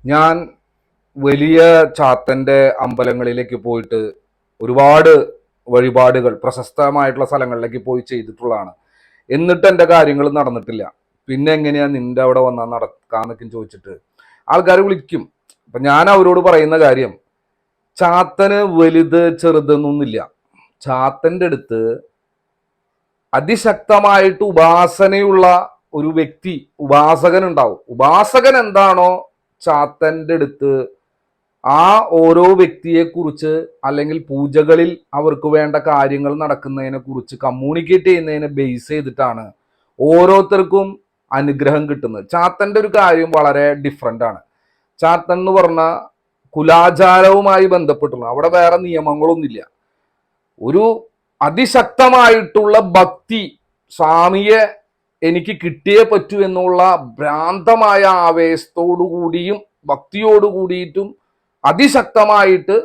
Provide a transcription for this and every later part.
ഞാൻ വലിയ ചാത്തന്റെ അമ്പലങ്ങളിലേക്ക് പോയിട്ട് ഒരുപാട് വഴിപാടുകൾ പ്രശസ്തമായിട്ടുള്ള സ്ഥലങ്ങളിലേക്ക് പോയി ചെയ്തിട്ടുള്ളതാണ്. എന്നിട്ട് എൻ്റെ കാര്യങ്ങൾ നടന്നിട്ടില്ല. പിന്നെ എങ്ങനെയാ നിന്റെ അവിടെ വന്നാൽ നടക്കാന്നൊക്കെ ചോദിച്ചിട്ട് ആൾക്കാർ വിളിക്കും. അപ്പൊ ഞാൻ അവരോട് പറയുന്ന കാര്യം, ചാത്തന് വലുത് ചെറുതെന്നൊന്നുമില്ല. ചാത്തന്റെ അടുത്ത് അതിശക്തമായിട്ട് ഉപാസനയുള്ള ഒരു വ്യക്തി, ഉപാസകൻ ഉണ്ടാവും. ഉപാസകൻ എന്താണോ ചാത്തന്റെ അടുത്ത് ആ ഓരോ വ്യക്തിയെ കുറിച്ച് അല്ലെങ്കിൽ പൂജകളിൽ അവർക്ക് വേണ്ട കാര്യങ്ങൾ നടക്കുന്നതിനെ കുറിച്ച് കമ്മ്യൂണിക്കേറ്റ് ചെയ്യുന്നതിനെ ബേസ് ചെയ്തിട്ടാണ് ഓരോരുത്തർക്കും അനുഗ്രഹം കിട്ടുന്നത്. ചാത്തന്റെ ഒരു കാര്യം വളരെ ഡിഫറെന്റ് ആണ്. ചാത്തൻ എന്ന് പറഞ്ഞാൽ കുലാചാരവുമായി ബന്ധപ്പെട്ടുള്ള, അവിടെ വേറെ നിയമങ്ങളൊന്നുമില്ല. ഒരു അതിശക്തമായിട്ടുള്ള ഭക്തി, സ്വാമിയെ എനിക്ക് കിട്ടിയേ പറ്റൂ എന്നുള്ള ഭ്രാന്തമായ ആവേശത്തോടു കൂടിയും ഭക്തിയോടു കൂടിയിട്ടും അതിശക്തമായിട്ട്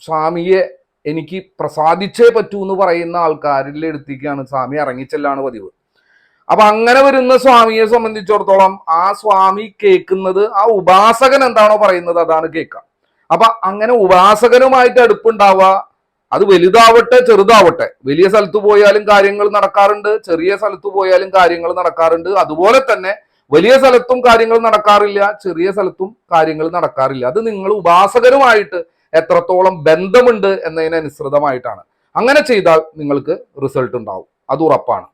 സ്വാമിയെ എനിക്ക് പ്രസാദിച്ചേ പറ്റൂ എന്ന് പറയുന്ന ആൾക്കാരിലെ അടുത്തേക്കാണ് സ്വാമി ഇറങ്ങിച്ചെല്ലാണ് പതിവ്. അപ്പൊ അങ്ങനെ വരുന്ന സ്വാമിയെ സംബന്ധിച്ചിടത്തോളം ആ സ്വാമി കേൾക്കുന്നത് ആ ഉപാസകൻ എന്താണോ പറയുന്നത് അതാണ് കേൾക്കുക. അപ്പൊ അങ്ങനെ ഉപാസകനുമായിട്ട് അടുപ്പുണ്ടാവുക. അത് വലുതാവട്ടെ ചെറുതാവട്ടെ, വലിയ സ്ഥലത്ത് പോയാലും കാര്യങ്ങൾ നടക്കാറുണ്ട്, ചെറിയ സ്ഥലത്ത് പോയാലും കാര്യങ്ങൾ നടക്കാറുണ്ട്. അതുപോലെ തന്നെ വലിയ സ്ഥലത്തും കാര്യങ്ങൾ നടക്കാറില്ല, ചെറിയ സ്ഥലത്തും കാര്യങ്ങൾ നടക്കാറില്ല. അത് നിങ്ങൾ ഉപാസകരുമായിട്ട് എത്രത്തോളം ബന്ധമുണ്ട് എന്നതിനനുസൃതമായിട്ടാണ്. അങ്ങനെ ചെയ്താൽ നിങ്ങൾക്ക് റിസൾട്ട് ഉണ്ടാവും, അത് ഉറപ്പാണ്.